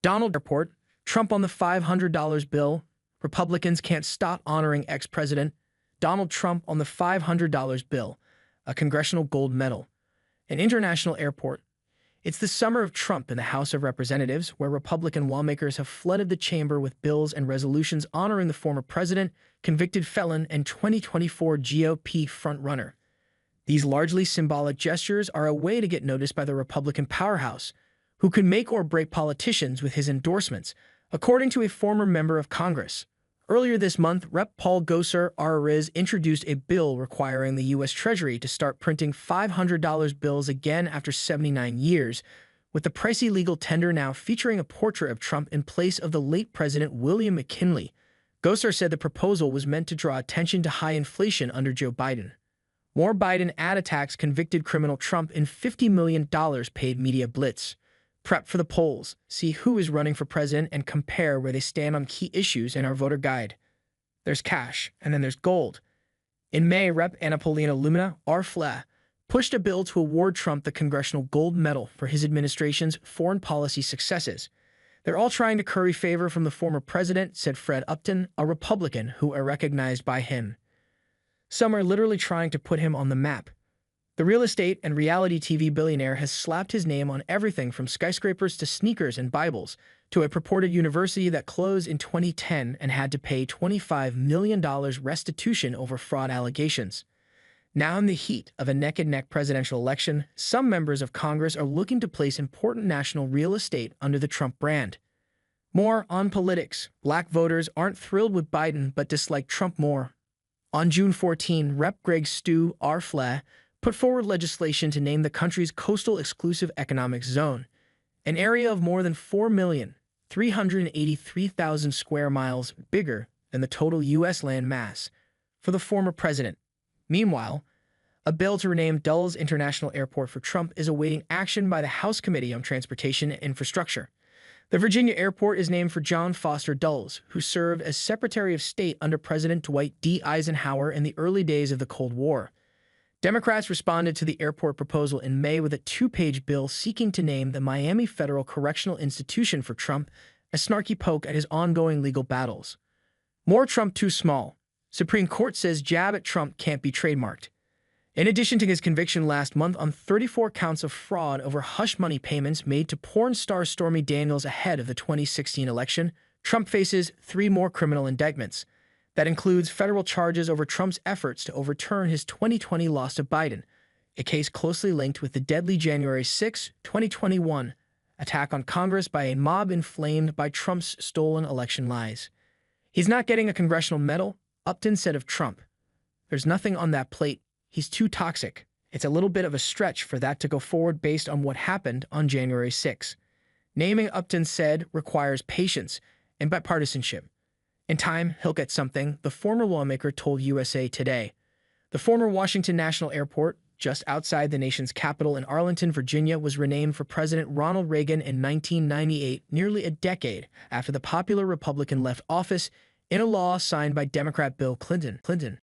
Donald Airport, Trump on the $500 bill, Republicans can't stop honoring ex-president, Donald Trump on the $500 bill, a congressional gold medal, an international airport. It's the summer of Trump in the House of Representatives, where Republican lawmakers have flooded the chamber with bills and resolutions honoring the former president, convicted felon, and 2024 GOP frontrunner. These largely symbolic gestures are a way to get noticed by the Republican powerhouse, who could make or break politicians with his endorsements, according to a former member of Congress. Earlier this month, Rep. Paul Gosar Ariz introduced a bill requiring the U.S. Treasury to start printing $500 bills again after 79 years, with the pricey legal tender now featuring a portrait of Trump in place of the late President William McKinley. Gosar said the proposal was meant to draw attention to high inflation under Joe Biden. More Biden ad attacks convicted criminal Trump in $50 million paid media blitz. Prep for the polls, see who is running for president, and compare where they stand on key issues in our voter guide. There's cash, and then there's gold. In May, Rep. Anapolina Lumina R. pushed a bill to award Trump the Congressional Gold Medal for his administration's foreign policy successes. They're all trying to curry favor from the former president, said Fred Upton, a Republican who are recognized by him. Some are literally trying to put him on the map. The real estate and reality TV billionaire has slapped his name on everything from skyscrapers to sneakers and Bibles, to a purported university that closed in 2010 and had to pay $25 million restitution over fraud allegations. Now, in the heat of a neck-and-neck presidential election, some members of Congress are looking to place important national real estate under the Trump brand. More on politics. Black voters aren't thrilled with Biden but dislike Trump more. On June 14, Rep. Greg Stu R. put forward legislation to name the country's coastal exclusive economic zone, an area of more than 4,383,000 square miles bigger than the total U.S. land mass, for the former president. Meanwhile, a bill to rename Dulles International Airport for Trump is awaiting action by the House Committee on Transportation and Infrastructure. The Virginia airport is named for John Foster Dulles, who served as Secretary of State under President Dwight D. Eisenhower in the early days of the Cold War. Democrats responded to the airport proposal in May with a two-page bill seeking to name the Miami Federal Correctional Institution for Trump, a snarky poke at his ongoing legal battles. More Trump too small. Supreme Court says jab at Trump can't be trademarked. In addition to his conviction last month on 34 counts of fraud over hush money payments made to porn star Stormy Daniels ahead of the 2016 election, Trump faces 3 more criminal indictments. That includes federal charges over Trump's efforts to overturn his 2020 loss to Biden, a case closely linked with the deadly January 6, 2021, attack on Congress by a mob inflamed by Trump's stolen election lies. He's not getting a congressional medal, Upton said of Trump. There's nothing on that plate. He's too toxic. It's a little bit of a stretch for that to go forward based on what happened on January 6. Naming, Upton said, requires patience and bipartisanship. In time, he'll get something, the former lawmaker told USA Today. The former Washington National Airport, just outside the nation's capital in Arlington, Virginia, was renamed for President Ronald Reagan in 1998, nearly a decade after the popular Republican left office, in a law signed by Democrat Bill Clinton.